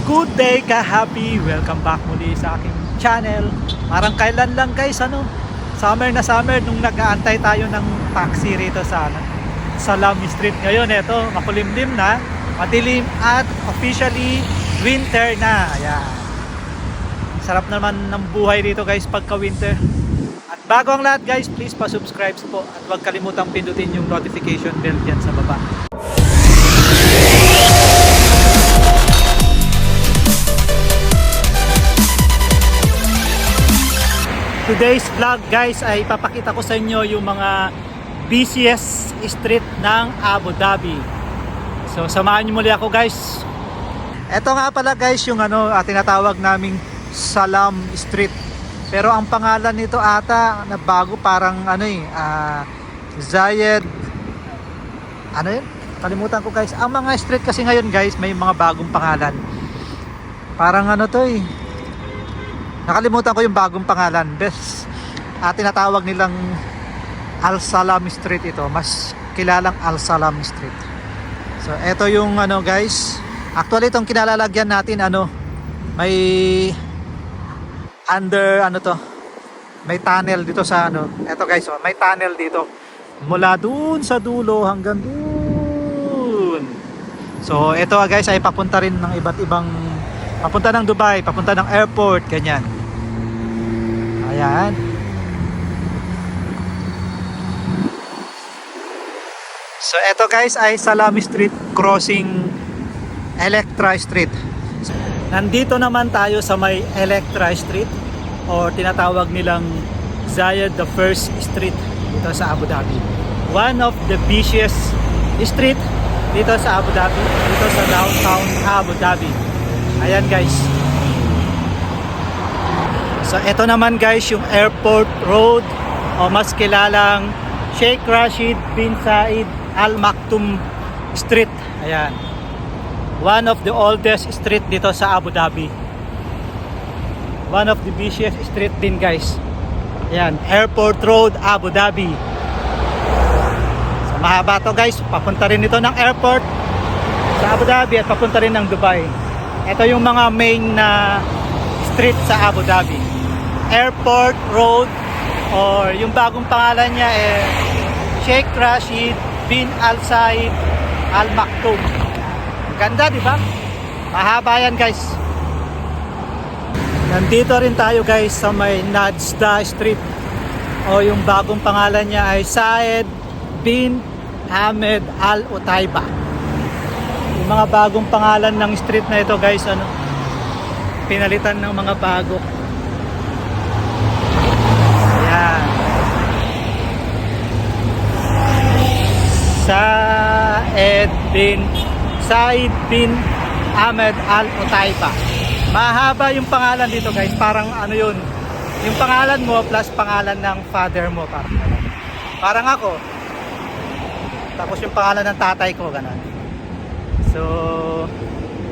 Good day ka-happy! Welcome back muli sa aking channel. Parang kailan lang guys, summer na summer nung nag-aantay tayo ng taxi rito sa Salam Street. Ngayon eto, makulimlim na, madilim at officially winter na. Ayan. Sarap naman ng buhay dito guys pagka winter. At bago ang lahat guys, please pa-subscribe po at huwag kalimutang pindutin yung notification bell dyan sa baba. Today's vlog guys ay papakita ko sa inyo yung mga busiest street ng Abu Dhabi. So samahan niyo muli ako guys. Ito nga pala guys yung tinatawag naming Salam Street. Pero ang pangalan nito ata na bago, parang Zayed yun? Kalimutan ko guys. Ang mga street kasi ngayon guys may mga bagong pangalan. Parang nakalimutan ko yung bagong pangalan. Tinatawag nilang Al Salam Street ito. Mas kilalang Al Salam Street. So, ito yung guys. Actually, itong kinalalagyan natin, may may tunnel dito sa Ito guys, may tunnel dito. Mula dun sa dulo hanggang dun. So, ito guys ay papunta rin ng iba't ibang, papunta ng Dubai, papunta ng airport, ganyan. Ayan. So eto guys ay Salam Street crossing Electra Street. Nandito naman tayo sa may Electra Street or tinatawag nilang Zayed the First Street dito sa Abu Dhabi. One of the busiest street dito sa Abu Dhabi, dito sa downtown Abu Dhabi. Ayan guys. So ito naman guys yung Airport Road o mas kilalang Sheikh Rashid bin Said Al Maktoum Street. Ayan. One of the oldest street dito sa Abu Dhabi. One of the busiest street din guys. Ayan, Airport Road, Abu Dhabi. So mahaba to guys. Papunta rin ito ng airport sa Abu Dhabi at papunta rin ng Dubai. Ito yung mga main na street sa Abu Dhabi. Airport Road or yung bagong pangalan niya Sheikh Rashid bin Al Said Al Maktoum. Ganda, di ba? Mahaba yan guys. Nandito rin tayo guys sa may Najda Street o yung bagong pangalan niya ay Said bin Ahmed Al Utaiba. Yung mga bagong pangalan ng street na ito guys, pinalitan ng mga bago. Ayan. Said bin Ahmed Al Utaiba. Mahaba yung pangalan dito guys. Parang yun. Yung pangalan mo plus pangalan ng father mo. Parang ako. Tapos yung pangalan ng tatay ko. Ganun. So,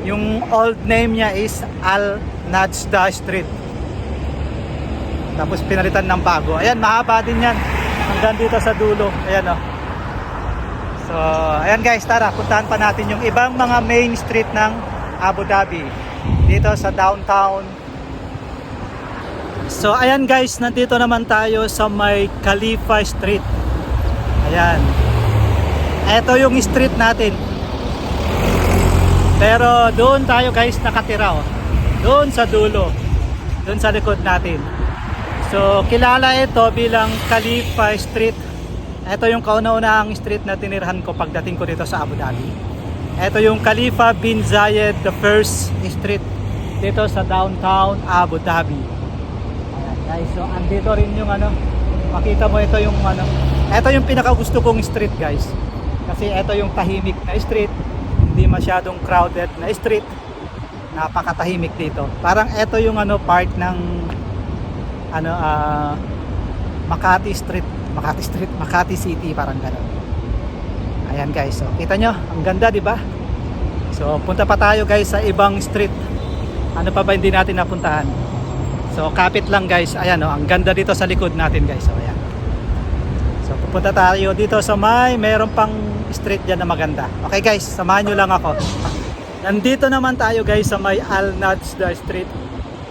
yung old name niya is Al Najda Street. Tapos pinalitan ng bago. Ayan, mahaba din yan. Hanggang dito sa dulo. Ayan So, ayan guys, tara, puntahan pa natin yung ibang mga main street ng Abu Dhabi. Dito sa downtown. So, ayan guys, nandito naman tayo sa may Khalifa Street. Ayan. Ito yung street natin. Pero doon tayo guys nakatira. Doon sa dulo. Doon sa likod natin. So, kilala ito bilang Khalifa Street. Ito yung kauna-unahang street na tinirahan ko pagdating ko dito sa Abu Dhabi. Ito yung Khalifa bin Zayed the First Street dito sa downtown Abu Dhabi. Ayan guys, so andito rin yung makita mo ito yung ito yung pinakagusto kong street guys. Kasi ito yung tahimik na street, hindi masyadong crowded na street. Napakatahimik dito. Parang ito yung part ng Makati City, parang gano'n. Ayan guys, so kita nyo, ang ganda, di ba? So punta pa tayo guys sa ibang street. Ano pa ba hindi natin napuntahan? So kapit lang guys. Ayan ang ganda dito sa likod natin guys. So ayan. So pupunta tayo dito sa meron pang street dyan na maganda. Okay guys, samahan nyo lang ako. Nandito naman tayo guys sa may Al Nadsda Street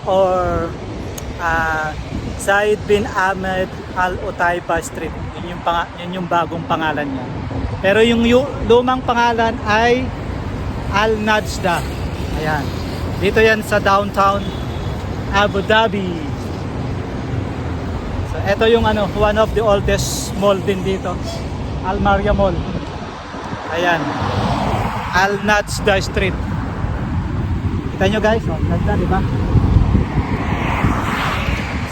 or Said bin Ahmed Al Utaiba Street. Yun yung bagong pangalan niya. Pero yung lumang pangalan ay Al Nadsda. Ayan. Dito yan sa downtown Abu Dhabi. So ito yung one of the oldest mall din dito. Al Maria Mall. Ayan. Al Nadsda Street. Kita nyo guys, ganda, di ba?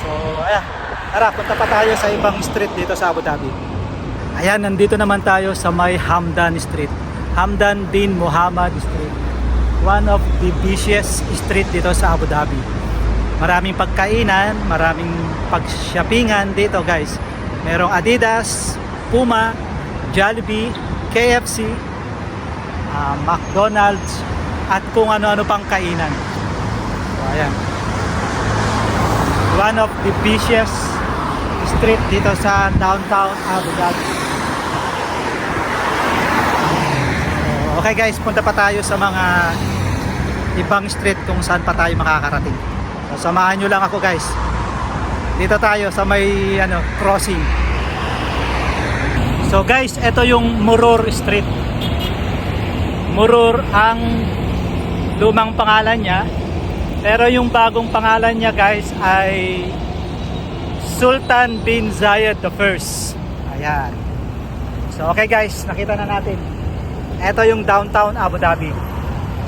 So, ayan. Tara, punta pa tayo sa ibang street dito sa Abu Dhabi. Ayan, nandito naman tayo sa may Hamdan Street. Hamdan bin Muhammad Street. One of the busiest street dito sa Abu Dhabi. Maraming pagkainan, maraming pag-shoppingan dito guys. Merong Adidas, Puma, Jollibee, KFC, McDonald's, at kung ano-ano pang kainan. So, ayan. One of the busiest street dito sa downtown Abu Dhabi. So, okay guys, punta pa tayo sa mga ibang street kung saan pa tayo makakarating. So, samahan nyo lang ako guys. Dito tayo sa may crossing. So guys, ito yung Murur Street. Murur ang lumang pangalan niya, pero yung bagong pangalan niya guys ay Sultan bin Zayed I. Ayan. So okay guys, nakita na natin. Ito yung downtown Abu Dhabi.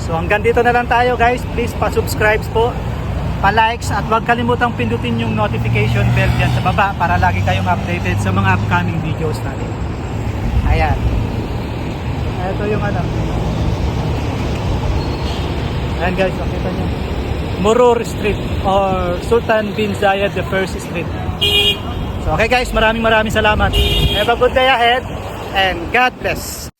So hanggang dito na lang tayo guys. Please pa-subscribe po, pa-likes, at huwag kalimutang pindutin yung notification bell dyan sa baba para lagi kayong updated sa mga upcoming videos natin. Ayan. Ito yung ayan guys, nakita nyo. Murur Street or Sultan bin Zayed I Street. So okay guys, maraming salamat. Have a good day ahead and God bless.